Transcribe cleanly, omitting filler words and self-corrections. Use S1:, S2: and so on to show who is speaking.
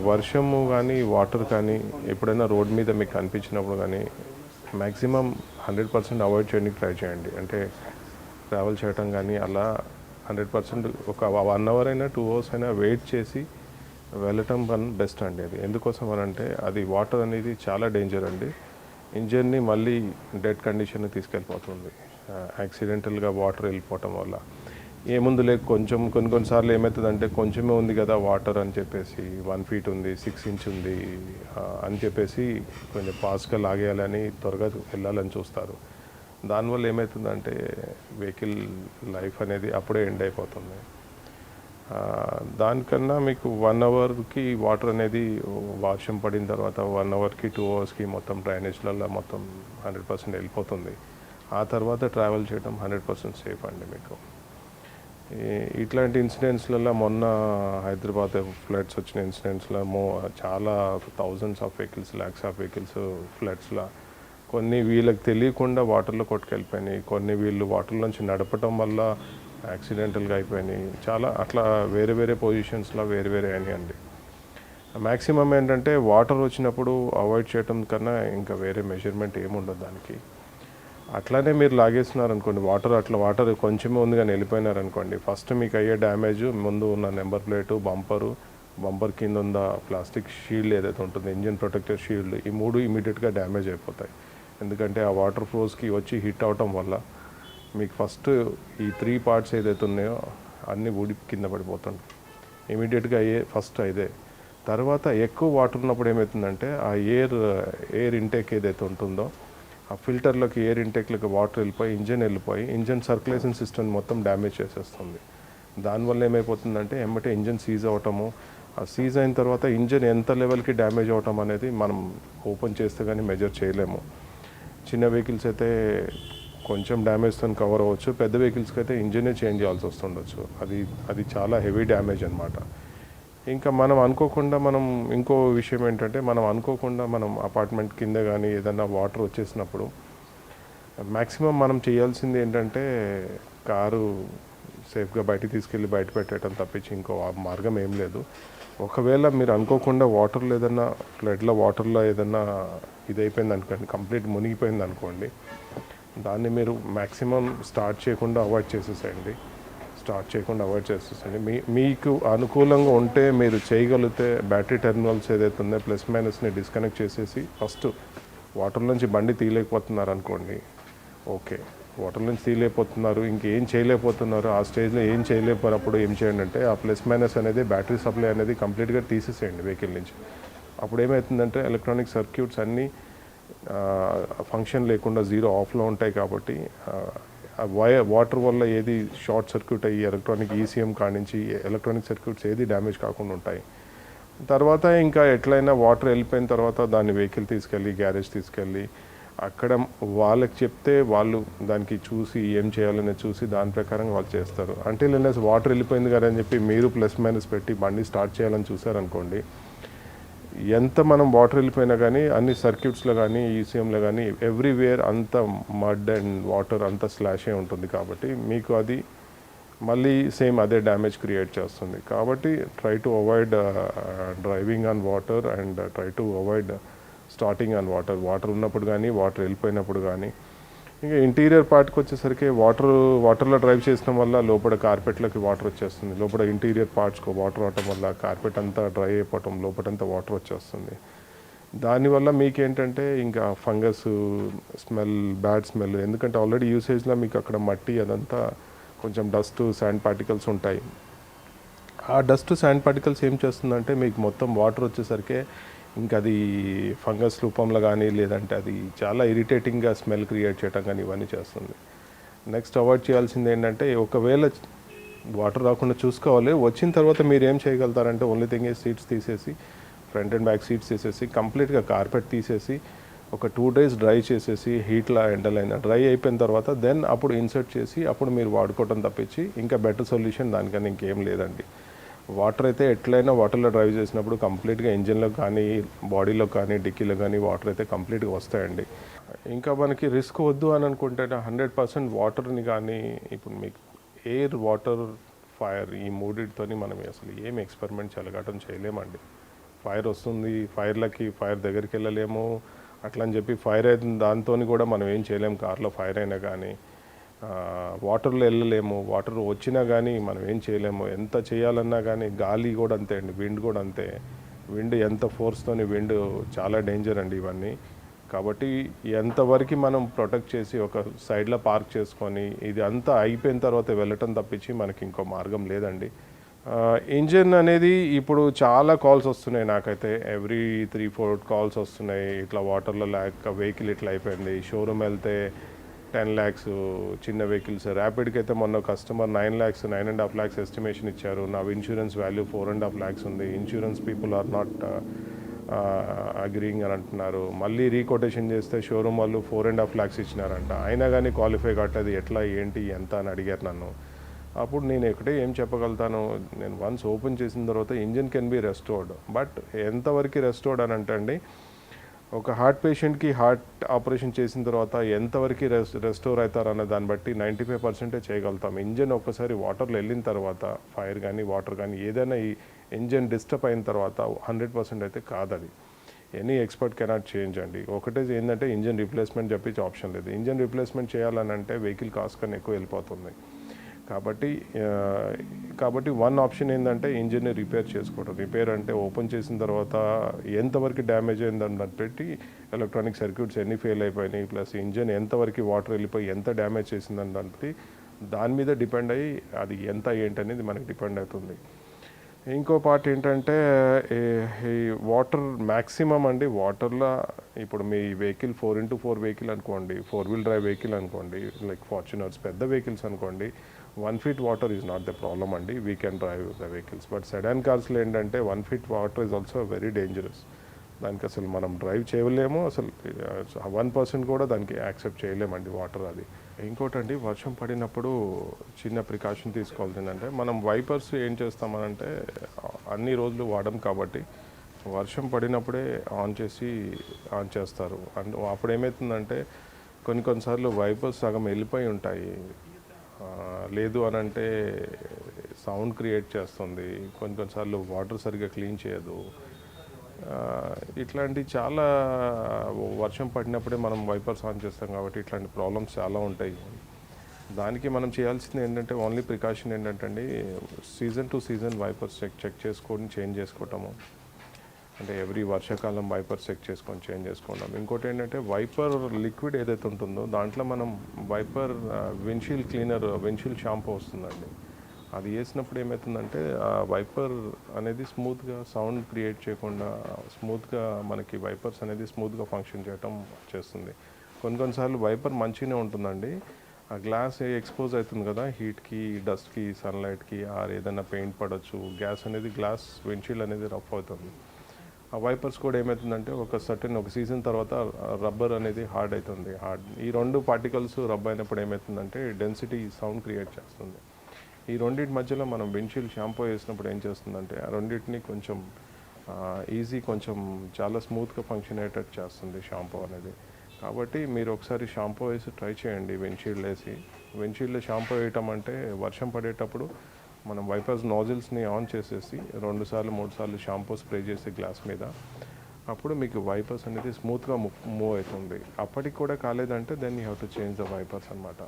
S1: వర్షము కానీ వాటర్ కానీ ఎప్పుడైనా రోడ్ మీద మీకు కనిపించినప్పుడు కానీ మ్యాక్సిమం 100% అవాయిడ్ చేయడానికి ట్రై చేయండి. అంటే ట్రావెల్ చేయటం కానీ అలా 100% ఒక 1 అవర్ అయినా 2 అవర్స్ అయినా వెయిట్ చేసి వెళ్ళటం బెస్ట్ అండి. అది ఎందుకోసం అని అంటే అది వాటర్ అనేది చాలా డేంజర్ అండి. ఇంజన్ని మళ్ళీ డెడ్ కండిషన్ తీసుకెళ్ళిపోతుంది యాక్సిడెంటల్గా వాటర్ వెళ్ళిపోవటం వల్ల. ఏముంది లేక కొన్నిసార్లు ఏమవుతుందంటే కొంచెమే ఉంది కదా వాటర్ అని చెప్పేసి 1 feet ఉంది, 6 inch ఉంది అని చెప్పేసి కొంచెం ఫాస్ట్గా లాగేయాలని త్వరగా వెళ్ళాలని చూస్తారు. దానివల్ల ఏమవుతుందంటే వెహికల్ లైఫ్ అనేది అప్పుడే ఎండ్ అయిపోతుంది. దానికన్నా మీకు 1 అవర్కి వాటర్ అనేది వర్షం పడిన తర్వాత 1 అవర్కి 2 అవర్స్కి మొత్తం డ్రైనేజ్లలో మొత్తం 100% వెళ్ళిపోతుంది. ఆ తర్వాత ట్రావెల్ చేయడం 100% సేఫ్ అండి. మీకు ఇట్లాంటి ఇన్సిడెంట్స్లలో మొన్న హైదరాబాద్ ఫ్లడ్స్ వచ్చిన ఇన్సిడెంట్స్లో చాలా thousands of vehicles, lakhs of vehicles ఫ్లడ్స్లో కొన్ని వీళ్ళకి తెలియకుండా వాటర్లో కొట్టుకెళ్ళిపోయినాయి. కొన్ని వీళ్ళు వాటర్లోంచి నడపటం వల్ల యాక్సిడెంటల్గా అయిపోయినాయి. చాలా అట్లా వేరే వేరే పొజిషన్స్లో వేరే అయినాయండి. మ్యాక్సిమం ఏంటంటే వాటర్ వచ్చినప్పుడు అవాయిడ్ చేయటం కన్నా ఇంకా వేరే మెజర్మెంట్ ఏముండదు దానికి. అట్లానే మీరు లాగేస్తున్నారనుకోండి, వాటర్ కొంచెమే ఉంది కానీ వెళ్ళిపోయినారనుకోండి, ఫస్ట్ మీకు అయ్యే డ్యామేజ్ ముందు ఉన్న నెంబర్ ప్లేటు, బంపర్ కింద ఉన్న ప్లాస్టిక్ షీల్డ్ ఏదైతే ఉంటుందో ఇంజిన్ ప్రొటెక్టర్ షీల్డ్, ఈ 3 ఇమీడియట్గా డ్యామేజ్ అయిపోతాయి. ఎందుకంటే ఆ వాటర్ ఫ్లోస్కి వచ్చి హిట్ అవటం వల్ల మీకు ఫస్ట్ ఈ 3 parts ఏదైతే ఉన్నాయో అన్నీ ఊడి కింద పడిపోతుంది. ఇమీడియట్గా ఫస్ట్ ఇదే. తర్వాత ఎక్కువ వాటర్ ఉన్నప్పుడు ఏమవుతుందంటే ఆ ఎయిర్ ఇంటేక్ ఏదైతే ఉంటుందో ఆ ఫిల్టర్లోకి ఎయిర్ ఇంటేక్లోకి వాటర్ వెళ్ళిపోయి ఇంజన్ సర్క్యులేషన్ సిస్టమ్ మొత్తం డ్యామేజ్ చేసేస్తుంది. దానివల్ల ఏమైపోతుందంటే ఎమ్మటే ఇంజన్ సీజ్ అవటము, ఆ సీజ్ అయిన తర్వాత ఇంజన్ ఎంత లెవెల్కి డ్యామేజ్ అవటం అనేది మనం ఓపెన్ చేస్తే కానీ మెజర్ చేయలేము. చిన్న వెహికల్స్ అయితే కొంచెం డ్యామేజ్తో కవర్ అవ్వచ్చు, పెద్ద వెహికల్స్కి అయితే ఇంజనే చేంజ్ చేయాల్సి వస్తుండొచ్చు. అది చాలా హెవీ డ్యామేజ్ అనమాట. ఇంకా ఇంకో విషయం ఏంటంటే మనం అపార్ట్మెంట్ కింద కానీ ఏదైనా వాటర్ వచ్చేసినప్పుడు మ్యాక్సిమం మనం చేయాల్సింది ఏంటంటే కారు సేఫ్గా బయటికి తీసుకెళ్ళి బయట పెట్టడం తప్పించి ఇంకో మార్గం ఏం లేదు. ఒకవేళ మీరు అనుకోకుండా వాటర్లో ఏదన్నా ఇదైపోయింది అనుకోండి, కంప్లీట్ మునిగిపోయింది అనుకోండి, దాన్ని మీరు మ్యాక్సిమం స్టార్ట్ చేయకుండా అవాయిడ్ చేసేసేయండి. మీకు అనుకూలంగా ఉంటే మీరు చేయగలిగితే బ్యాటరీ టెర్మినల్స్ ఏదైతే ఉన్నాయో ప్లస్ మైనస్ని డిస్కనెక్ట్ చేసేసి ఫస్ట్ వాటర్ నుంచి బండి తీయలేకపోతున్నారు అనుకోండి, ఓకే వాటర్ నుంచి తీయలేకపోతున్నారు, ఇంకేం చేయలేకపోతున్నారు, ఆ స్టేజ్లో ఏం చేయలేకపోయినప్పుడు ఏం చేయండి అంటే ఆ ప్లస్ మైనస్ అనేది బ్యాటరీ సప్లై అనేది కంప్లీట్గా తీసేసేయండి వెహికల్ నుంచి. అప్పుడు ఏమవుతుందంటే ఎలక్ట్రానిక్ సర్క్యూట్స్ అన్నీ ఫంక్షన్ లేకుండా జీరో ఆఫ్లో ఉంటాయి. కాబట్టి వాటర్ వల్ల ఏది షార్ట్ సర్క్యూట్ అయ్యి ఎలక్ట్రానిక్ ఈసీఎం కానించి ఎలక్ట్రానిక్ సర్క్యూట్స్ ఏది డ్యామేజ్ కాకుండా ఉంటాయి. తర్వాత ఇంకా ఎట్లయినా వాటర్ వెళ్ళిపోయిన తర్వాత దాన్ని వెహికల్ తీసుకెళ్ళి గ్యారేజ్ తీసుకెళ్ళి అక్కడ వాళ్ళకి చెప్తే వాళ్ళు దానికి చూసి ఏం చేయాలని చూసి దాని ప్రకారం వాళ్ళు చేస్తారు. అంటే వాటర్ వెళ్ళిపోయింది కదా అని చెప్పి మీరు ప్లస్ మైనస్ పెట్టి బండి స్టార్ట్ చేయాలని చూసారనుకోండి, ఎంత మనం వాటర్ వెళ్ళిపోయినా కానీ అన్ని సర్క్యూట్స్లో కానీ ఈసీఎంలో కానీ ఎవ్రీవేర్ అంత మడ్ అండ్ వాటర్ అంత స్లాషే ఉంటుంది. కాబట్టి మీకు అది మళ్ళీ సేమ్ అదే డ్యామేజ్ క్రియేట్ చేస్తుంది. కాబట్టి try to avoid driving on water and try to avoid starting on water ఉన్నప్పుడు కానీ వాటర్ వెళ్ళిపోయినప్పుడు కానీ. ఇంకా ఇంటీరియర్ పార్ట్కి వచ్చేసరికి వాటర్లో డ్రైవ్ చేసిన వల్ల లోపల కార్పెట్లోకి వాటర్ వచ్చేస్తుంది. లోపల ఇంటీరియర్ పార్ట్స్కి వాటర్ అవటం వల్ల కార్పెట్ అంతా డ్రై అయిపోవటం, లోపలంతా వాటర్ వచ్చేస్తుంది. దానివల్ల మీకేంటంటే ఇంకా ఫంగస్ బ్యాడ్ స్మెల్, ఎందుకంటే ఆల్రెడీ యూసేజ్లో మీకు అక్కడ మట్టి అదంతా కొంచెం డస్ట్ శాండ్ పార్టికల్స్ ఉంటాయి. ఆ డస్ట్ శాండ్ పార్టికల్స్ ఏం చేస్తుందంటే మీకు మొత్తం వాటర్ వచ్చేసరికి ఇంకా అది ఫంగస్ రూపంలో కానీ లేదంటే అది చాలా ఇరిటేటింగ్గా స్మెల్ క్రియేట్ చేయడం కానీ ఇవన్నీ చేస్తుంది. నెక్స్ట్ అవాయిడ్ చేయాల్సింది ఏంటంటే ఒకవేళ వాటర్ రాకుండా చూసుకోవాలి. వచ్చిన తర్వాత మీరు ఏం చేయగలుగుతారంటే ఓన్లీ థింగ్ సీట్స్ తీసేసి ఫ్రంట్ అండ్ బ్యాక్ సీట్స్ తీసేసి కంప్లీట్గా కార్పెట్ తీసేసి ఒక 2 days డ్రై చేసేసి హీట్లో ఎండలైనా డ్రై అయిపోయిన తర్వాత దెన్ అప్పుడు ఇన్సర్ట్ చేసి అప్పుడు మీరు వాడుకోవటం తప్పించి ఇంకా బెటర్ సొల్యూషన్ దానికన్నా ఇంకేం లేదండి. వాటర్ అయితే ఎట్లయినా వాటర్లో డ్రైవ్ చేసినప్పుడు కంప్లీట్గా ఇంజిన్లో కానీ బాడీలో కానీ డిక్కీలో కానీ వాటర్ అయితే కంప్లీట్గా వస్తాయండి. ఇంకా మనకి రిస్క్ వద్దు అని అనుకుంటే 100% వాటర్ని కానీ ఇప్పుడు మీకు ఎయిర్, వాటర్, ఫైర్ ఈ మూడింటితోని మనం అసలు ఏం ఎక్స్పెరిమెంట్ చేయలేమండి. ఫైర్ వస్తుంది, ఫైర్ దగ్గరికి వెళ్ళలేము అట్లా అని చెప్పి ఫైర్ అయిన దాంతో కూడా మనం ఏం చేయలేము. కార్లో ఫైర్ అయినా కానీ వాటర్లో వెళ్ళలేము, వాటర్ వచ్చినా కానీ మనం ఏం చేయలేము. ఎంత చేయాలన్నా కానీ గాలి కూడా అంతే అండి, విండ్ కూడా అంతే. విండ్ ఎంత ఫోర్స్తోని, విండ్ చాలా డేంజర్ అండి ఇవన్నీ. కాబట్టి ఎంతవరకు మనం ప్రొటెక్ట్ చేసి ఒక సైడ్లో పార్క్ చేసుకొని ఇది అంతా అయిపోయిన తర్వాత వెళ్ళటం తప్పించి మనకి ఇంకో మార్గం లేదండి. ఇంజిన్ అనేది ఇప్పుడు చాలా కాల్స్ వస్తున్నాయి నాకైతే, ఎవ్రీ 3-4 కాల్స్ వస్తున్నాయి. ఇట్లా వాటర్లో వెహికల్ ఇట్లా అయిపోయింది, షోరూమ్ వెళ్తే 10 lakhs చిన్న వెహికల్స్. ర్యాపిడ్కి అయితే మొన్న కస్టమర్ 9 lakhs, 9.5 lakhs ఎస్టిమేషన్ ఇచ్చారు. నా ఇన్సూరెన్స్ వాల్యూ 4.5 lakhs ఉంది. Insurance people are not agreeing అని అంటున్నారు. మళ్ళీ రీకొటేషన్ చేస్తే షోరూమ్ వాళ్ళు 4.5 lakhs ఇచ్చినారంట. అయినా కానీ క్వాలిఫై కట్టది ఎట్లా ఏంటి ఎంత అని అడిగారు నన్ను. అప్పుడు నేను ఒకటే ఏం చెప్పగలుగుతాను, నేను వన్స్ ఓపెన్ చేసిన తర్వాత engine can be restored. But ఎంతవరకు రెస్టోర్డ్ అని అంటే అండి, ఒక హార్ట్ పేషెంట్కి హార్ట్ ఆపరేషన్ చేసిన తర్వాత ఎంతవరకు రెస్టోర్ అవుతారన్న దాన్ని బట్టి 95% చేయగలుగుతాం. ఇంజిన్ ఒక్కసారి వాటర్లో వెళ్ళిన తర్వాత ఫైర్ కానీ వాటర్ కానీ ఏదైనా ఈ ఇంజిన్ డిస్టర్బ్ అయిన తర్వాత 100% అయితే కాదది. ఎనీ ఎక్స్పర్ట్ కెనాట్ చేంజ్ అండి. ఒకటే ఏంటంటే ఇంజిన్ రీప్లేస్మెంట్ చెప్పించి ఆప్షన్ లేదు. ఇంజిన్ రీప్లేస్మెంట్ చేయాలని అంటే వెహికల్ కాస్ట్ కన్నా ఎక్కువ వెళ్ళిపోతుంది. కాబట్టి వన్ ఆప్షన్ ఏంటంటే ఇంజిన్ని రిపేర్ చేసుకోవడం. రిపేర్ అంటే ఓపెన్ చేసిన తర్వాత ఎంతవరకు డ్యామేజ్ అయిందని దాన్ని పెట్టి ఎలక్ట్రానిక్ సర్క్యూట్స్ ఎన్ని ఫెయిల్ అయిపోయినాయి, ప్లస్ ఇంజిన్ ఎంతవరకు వాటర్ వెళ్ళిపోయి ఎంత డ్యామేజ్ చేసిందని బట్టి దాని మీద డిపెండ్ అయ్యి అది ఎంత ఏంటనేది మనకి డిపెండ్ అవుతుంది. ఇంకో పార్ట్ ఏంటంటే ఈ వాటర్ మ్యాక్సిమం అండి. వాటర్లో ఇప్పుడు మీ వెహికల్ 4x4 వెహికల్ అనుకోండి, 4-wheel drive వెహికల్ అనుకోండి, లైక్ ఫార్చునర్స్ పెద్ద వెహికల్స్ అనుకోండి, 1 feet water is not the problem అండి. We can drive the vehicles. But sedan కార్స్లో ఏంటంటే 1 feet water is also very dangerous. దానికి అసలు మనం డ్రైవ్ చేయలేము, అసలు 1% కూడా దానికి యాక్సెప్ట్ చేయలేమండి వాటర్ అది. ఇంకోటండి, వర్షం పడినప్పుడు చిన్న ప్రికాషన్ తీసుకోవాల్సింది ఏంటంటే, మనం వైపర్స్ ఏం చేస్తామనంటే అన్ని రోజులు వాడడం కాబట్టి వర్షం పడినప్పుడే ఆన్ చేస్తారు. అండ్ అప్పుడు ఏమవుతుందంటే కొన్నిసార్లు వైపర్స్ సగం వెళ్ళిపోయి ఉంటాయి. లేదు అని అంటే సౌండ్ క్రియేట్ చేస్తుంది. కొన్నిసార్లు వాటర్ సరిగ్గా క్లీన్ చేయదు. ఇట్లాంటి చాలా వర్షం పడినప్పుడే మనం వైపర్స్ ఆన్ చేస్తాం కాబట్టి ఇట్లాంటి ప్రాబ్లమ్స్ చాలా ఉంటాయి. దానికి మనం చేయాల్సింది ఏంటంటే ఓన్లీ ప్రికాషన్ ఏంటంటే అండి, season to season wipers check చేసుకొని చేంజ్ చేసుకోవటము. అంటే ఎవ్రీ వర్షాకాలం వైపర్ చెక్ చేసుకొని చేంజ్ చేసుకుంటాం. ఇంకోటి ఏంటంటే వైపర్ లిక్విడ్ ఏదైతే ఉంటుందో దాంట్లో మనం wiper windshield cleaner, windshield shampoo వస్తుందండి. అది వేసినప్పుడు ఏమవుతుందంటే ఆ వైపర్ అనేది స్మూత్గా సౌండ్ క్రియేట్ చేయకుండా స్మూత్గా మనకి వైపర్స్ అనేది స్మూత్గా ఫంక్షన్ చేయటం చేస్తుంది. కొన్నిసార్లు వైపర్ మంచిగానే ఉంటుందండి, ఆ గ్లాస్ ఎక్స్పోజ్ అవుతుంది కదా హీట్కి, డస్ట్కి, సన్లైట్కి, ఆర్ ఏదైనా పెయింట్ పడవచ్చు, గ్యాస్ అనేది గ్లాస్ విండ్షీల్డ్ అనేది రఫ్ అవుతుంది. ఆ వైపర్స్ కూడా ఏమవుతుందంటే ఒక సీజన్ తర్వాత రబ్బర్ అనేది హార్డ్ అవుతుంది. ఈ రెండు పార్టికల్స్ రబ్ అయినప్పుడు ఏమవుతుందంటే డెన్సిటీ సౌండ్ క్రియేట్ చేస్తుంది. ఈ రెండింటి మధ్యలో మనం విండ్షీల్డ్ షాంపూ వేసినప్పుడు ఏం చేస్తుందంటే ఆ రెండింటిని కొంచెం కొంచెం చాలా స్మూత్గా ఫంక్షన్ అయ్యేటట్టు చేస్తుంది షాంపూ అనేది. కాబట్టి మీరు ఒకసారి షాంపూ వేసి ట్రై చేయండి. విండ్షీల్డ్లో షాంపూ వేయటం అంటే వర్షం పడేటప్పుడు మనం వైపర్స్ నాజిల్స్ని ఆన్ చేసేసి 2-3 సార్లు షాంపూ స్ప్రే చేసి గ్లాస్ మీద, అప్పుడు మీకు వైపర్స్ అనేది స్మూత్గా మూవ్ అవుతుంది. అప్పటికి కూడా కాలేదంటే then you have to change the wipers అనమాట.